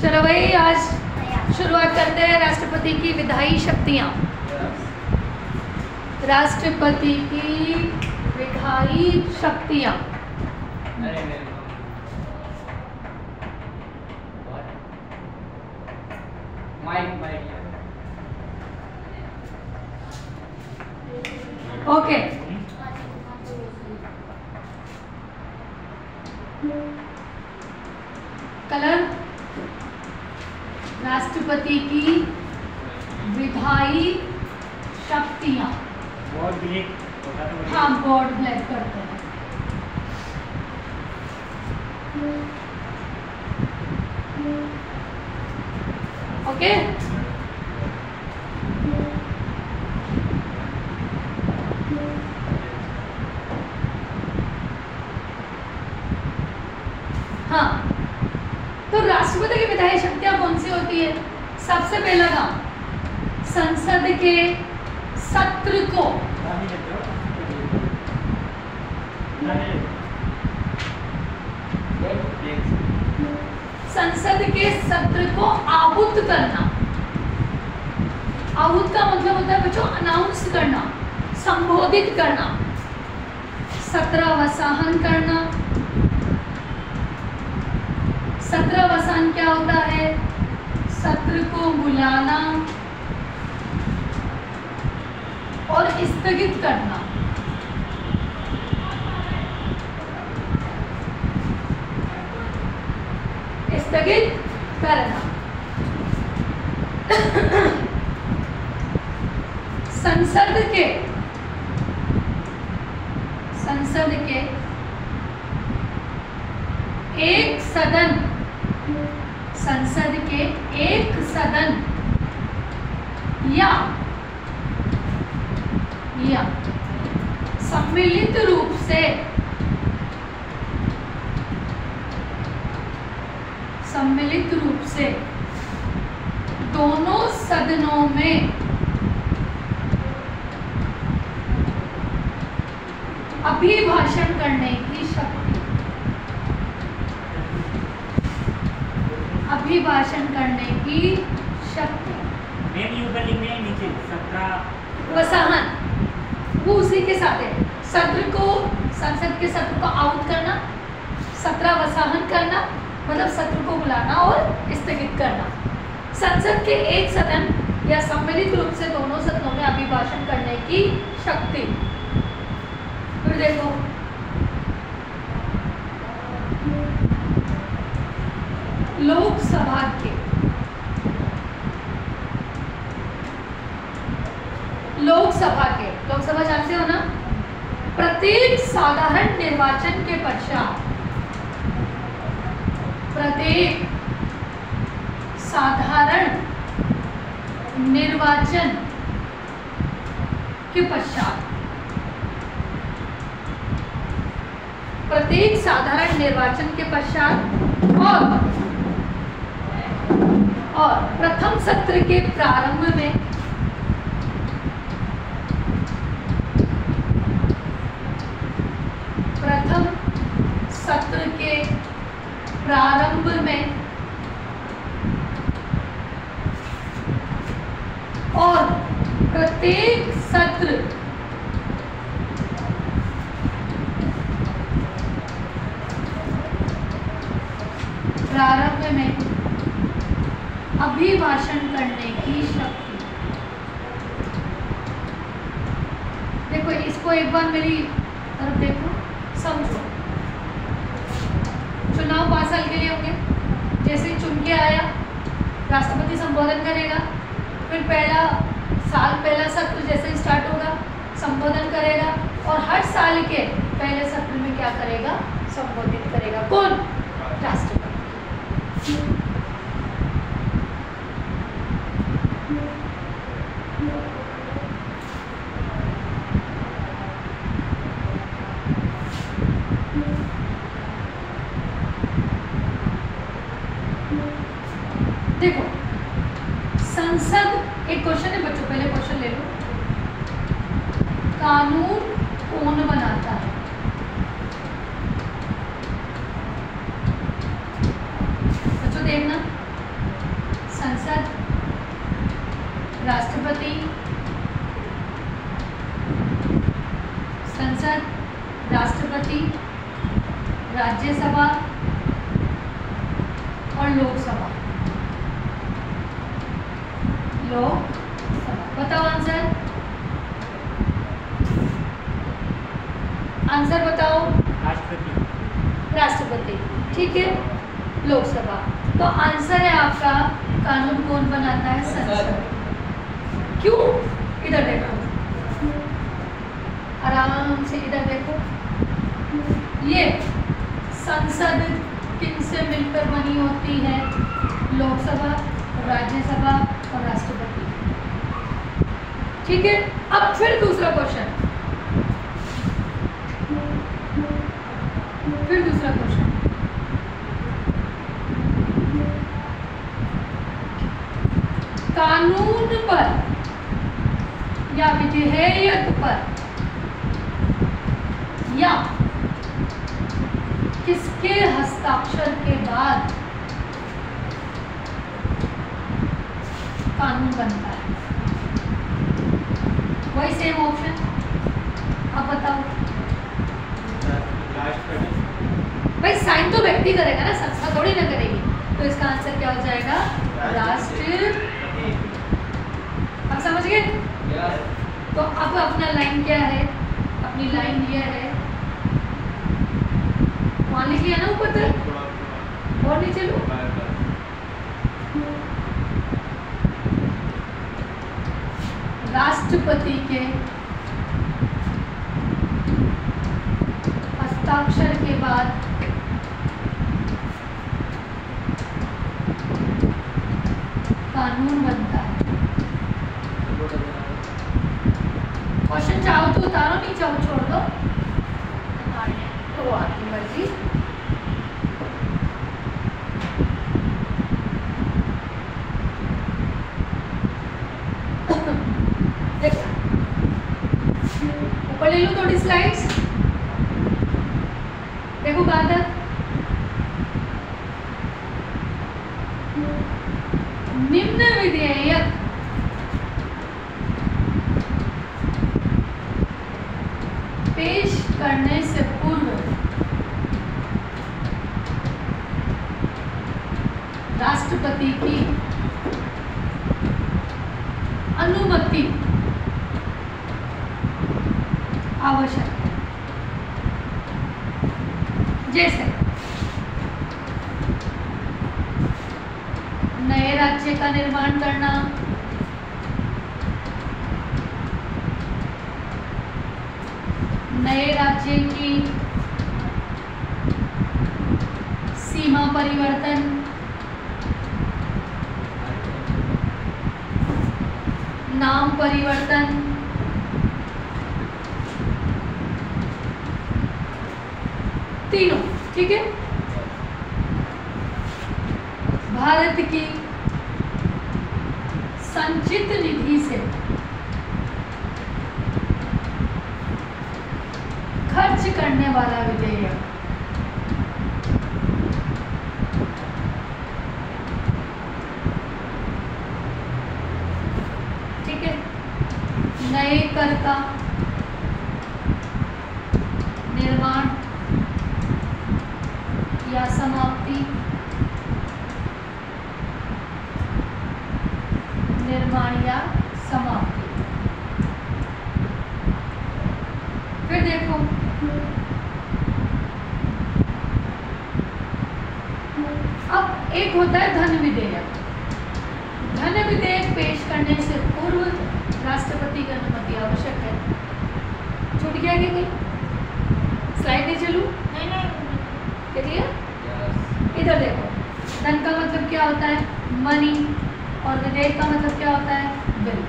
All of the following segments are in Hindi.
चलो भाई, आज शुरुआत करते हैं राष्ट्रपति की विधायी शक्तियाँ। राष्ट्रपति की विधायी शक्तियाँ। ओके, कलर राष्ट्रपति की विधायी शक्तियाँ। हाँ, बोर्ड ब्लैक करते हैं। ओके, हाँ, तो राष्ट्रपति की विधायी शक्तियाँ कौन सी होती है? सबसे पहला काम, संसद के सत्र को आहूत करना। आहूत का मतलब होता है बच्चों अनाउंस करना, संबोधित करना, सत्रावसाहन करना। सत्रावसान क्या होता है? सत्र को बुलाना और स्थगित करना। स्थगित करना। संसद के एक सदन, संसद के एक सदन या सम्मिलित रूप से दोनों सदनों में अभिभाषण करने की शक्ति। अभिभाषण करने की शक्ति। नीचे वसाहन, वो उसी के साथ है। सत्र को, संसद के सत्र को आहूत करना, सत्रावसाहन करना मतलब सत्र को बुलाना और स्थगित करना। संसद के एक सदन या सम्मिलित रूप से दोनों सदनों में अभिभाषण करने की शक्ति। फिर देखो, लोकसभा के लोकसभा जानते हो ना? प्रत्येक साधारण निर्वाचन के पश्चात, प्रत्येक साधारण निर्वाचन के पश्चात, प्रत्येक साधारण निर्वाचन के पश्चात और प्रथम सत्र के प्रारंभ में और प्रत्येक सत्र प्रारंभ में अभिभाषण करने की शक्ति। देखो, इसको एक बार मेरी तरफ देखो, समझो। चुनाव 5 साल के लिए होंगे। जैसे चुन के आया, राष्ट्रपति संबोधन करेगा, फिर पहला सत्र जैसे स्टार्ट होगा संबोधन करेगा, और हर साल के पहले सत्र में क्या करेगा? संबोधित करेगा। कौन? राष्ट्रपति। देखो, संसद, एक क्वेश्चन है बच्चों, पहले क्वेश्चन ले लो। कानून कौन बनाता है? बच्चों देखना, लोकसभा। लोकसभा बताओ आंसर, आंसर बताओ। राष्ट्रपति। राष्ट्रपति, ठीक है। लोकसभा, तो आंसर है आपका कानून कौन बनाता है? संसद। क्यों? इधर देखो, आराम से इधर देखो, ये संसद किनसे मिलकर बनी होती है? लोकसभा, राज्यसभा और राष्ट्रपति, ठीक है। अब फिर दूसरा क्वेश्चन, कानून पर या विधेयक पर या किसके हस्ताक्षर के बाद कानून बनता है? वही सेम ऑप्शन, अब बताओ। भाई साइन तो व्यक्ति करेगा ना, संस्था थोड़ी ना करेगी, तो इसका आंसर क्या हो जाएगा? राष्ट्रपति। अब समझ गए? तो अब अपना लाइन क्या है? अपनी लाइन ये है, वहां लिख लिया ना ऊपर तक, और नीचे लो। राष्ट्रपति के हस्ताक्षर के बाद कानून बनता है। क्वेश्चन चाहो तो उतारो, नहीं चाहो छोड़ दो, तो आपकी मर्जी। देखो ऊपर ले लो थोड़ी स्लाइड्स, देखो बात, निम्न विधेयक पेश करने से पूर्व राष्ट्रपति की अनुमति आवश्यक है। जैसे नए राज्य का निर्माण करना, नए राज्य की सीमा परिवर्तन, नाम परिवर्तन, तीनों, ठीक है। भारत की संचित निधि से खर्च करने वाला विधेयक, ठीक है। नए कर का निर्माण या समाप्ति, निर्माण या समाप्ति। फिर देखो अब एक होता है धन विधेयक। धन विधेयक पेश करने से पूर्व राष्ट्रपति की अनुमति आवश्यक है। छूट गया कि नहीं? स्लाइड नहीं चलू? नहीं, इधर देखो, धन का मतलब क्या होता है? मनी, और विधेयक का मतलब क्या होता है? बिल।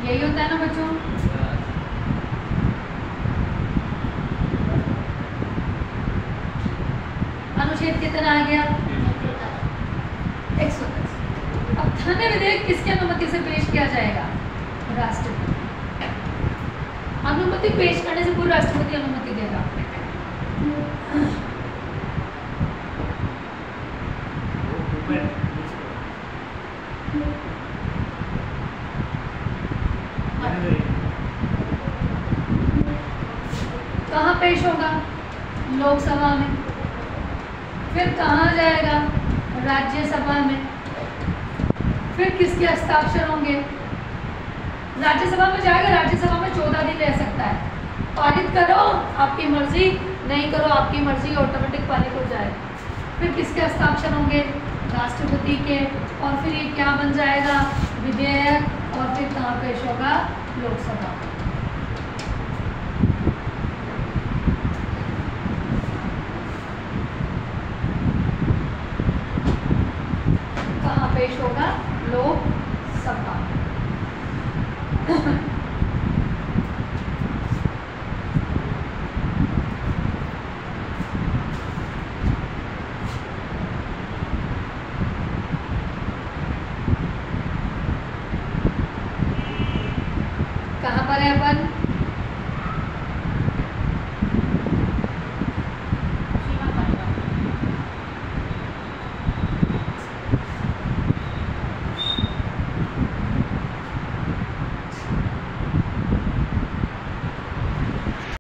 यही होता है ना बच्चों? अनुच्छेद कितना आ गया? 110। अब धन विधेयक किसकी अनुमति से पेश किया जाएगा? राष्ट्रपति। अनुमति पेश करने से पूर्व राष्ट्रपति अनुमति देगा। कहाँ पेश होगा? लोकसभा में। फिर कहाँ जाएगा? राज्यसभा में। फिर किसके हस्ताक्षर होंगे? राज्यसभा में जाएगा, राज्यसभा में 14 दिन रह सकता है। पारित करो आपकी मर्जी, नहीं करो आपकी मर्जी, ऑटोमेटिक पारित हो जाएगा। फिर किसके हस्ताक्षर होंगे? राष्ट्रपति के। और फिर ये क्या बन जाएगा? विधेयक। और फिर कहाँ पेश होगा? लोकसभा। कहाँ पेश होगा? लोकसभा। कहाँ पर है अपन?